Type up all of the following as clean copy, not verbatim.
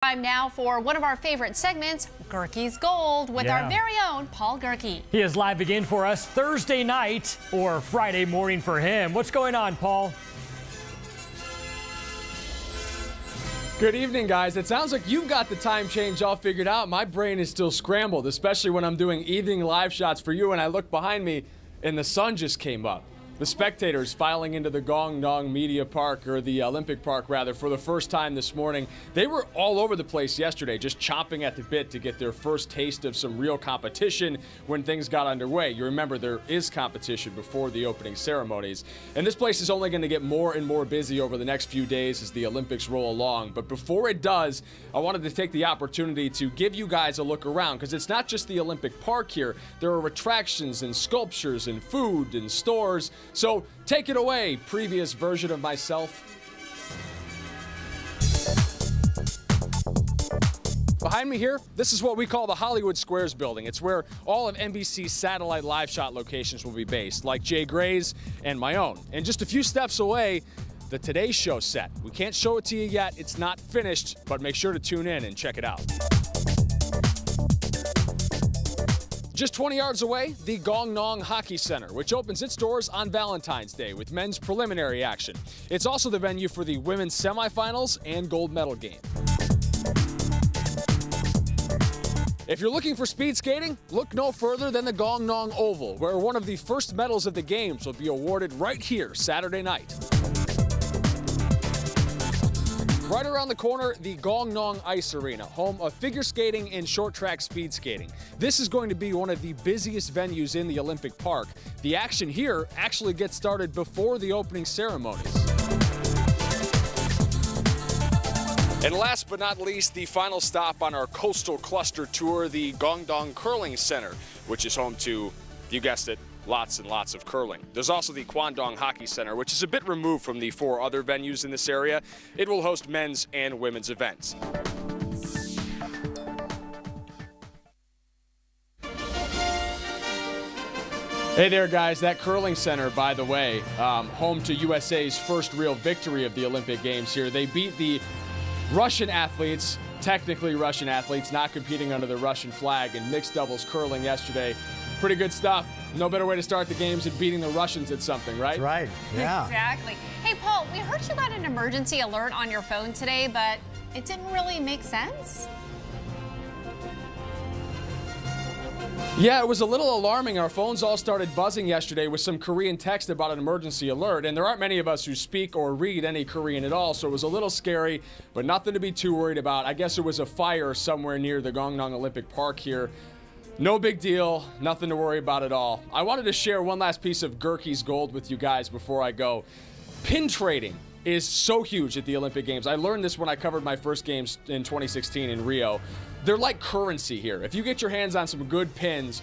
Time now for one of our favorite segments, Gerke's Gold, with our very own Paul Gerke. He is live again for us Thursday night, or Friday morning for him. What's going on, Paul? Good evening, guys. It sounds like you've got the time change all figured out. My brain is still scrambled, especially when I'm doing evening live shots for you and I look behind me and the sun just came up. The spectators filing into the Gyeongdong Media Park, or the Olympic Park rather, for the first time this morning. They were all over the place yesterday, just chomping at the bit to get their first taste of some real competition when things got underway. You remember there is competition before the opening ceremonies. And this place is only going to get more and more busy over the next few days as the Olympics roll along. But before it does, I wanted to take the opportunity to give you guys a look around, because it's not just the Olympic Park here. There are attractions and sculptures and food and stores. So take it away, previous version of myself. Behind me here, this is what we call the Hollywood Squares building. It's where all of NBC's satellite live shot locations will be based, like Jay Gray's and my own. And just a few steps away, the Today Show set. We can't show it to you yet, it's not finished, but make sure to tune in and check it out. Just 20 yards away, the Gyeongdong Hockey Center, which opens its doors on Valentine's Day with men's preliminary action. It's also the venue for the women's semifinals and gold medal game. If you're looking for speed skating, look no further than the Gyeongdong Oval, where one of the first medals of the games will be awarded right here Saturday night. Right around the corner, the Gyeongdong Ice Arena, home of figure skating and short track speed skating. This is going to be one of the busiest venues in the Olympic Park. The action here actually gets started before the opening ceremonies. And last but not least, the final stop on our coastal cluster tour, the Gyeongdong Curling Center, which is home to, you guessed it, lots and lots of curling. There's also the Kwandong Hockey Center, which is a bit removed from the 4 other venues in this area. It will host men's and women's events. Hey there, guys. That curling center, by the way, home to USA's first real victory of the Olympic Games here. They beat the Russian athletes, technically Russian athletes, not competing under the Russian flag, in mixed doubles curling yesterday. Pretty good stuff. No better way to start the games than beating the Russians at something, right? That's right, yeah. Exactly. Hey, Paul, we heard you got an emergency alert on your phone today, but it didn't really make sense. Yeah, it was a little alarming. Our phones all started buzzing yesterday with some Korean text about an emergency alert, and there aren't many of us who speak or read any Korean at all, so it was a little scary, but nothing to be too worried about. I guess it was a fire somewhere near the Gyeongdong Olympic Park here. No big deal, nothing to worry about at all. I wanted to share one last piece of Gerke's Gold with you guys before I go. Pin trading is so huge at the Olympic Games. I learned this when I covered my first games in 2016 in Rio. They're like currency here. If you get your hands on some good pins,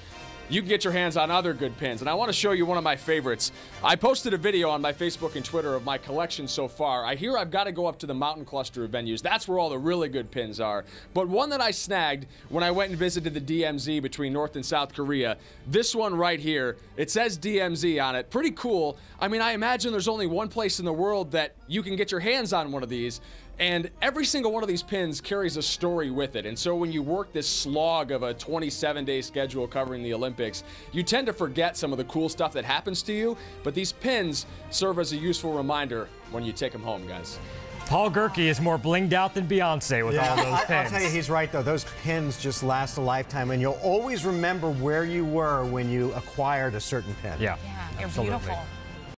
you can get your hands on other good pins. And I want to show you one of my favorites. I posted a video on my Facebook and Twitter of my collection so far. I hear I've got to go up to the mountain cluster of venues. That's where all the really good pins are. But one that I snagged when I went and visited the DMZ between North and South Korea, this one right here, it says DMZ on it. Pretty cool. I mean, I imagine there's only one place in the world that you can get your hands on one of these. And every single one of these pins carries a story with it. And so when you work this slog of a 27-day schedule covering the Olympics, you tend to forget some of the cool stuff that happens to you. But these pins serve as a useful reminder when you take them home, guys. Paul Gerke is more blinged out than Beyonce with all those pins. I'll tell you, he's right, though. Those pins just last a lifetime, and you'll always remember where you were when you acquired a certain pin. Yeah, You're beautiful.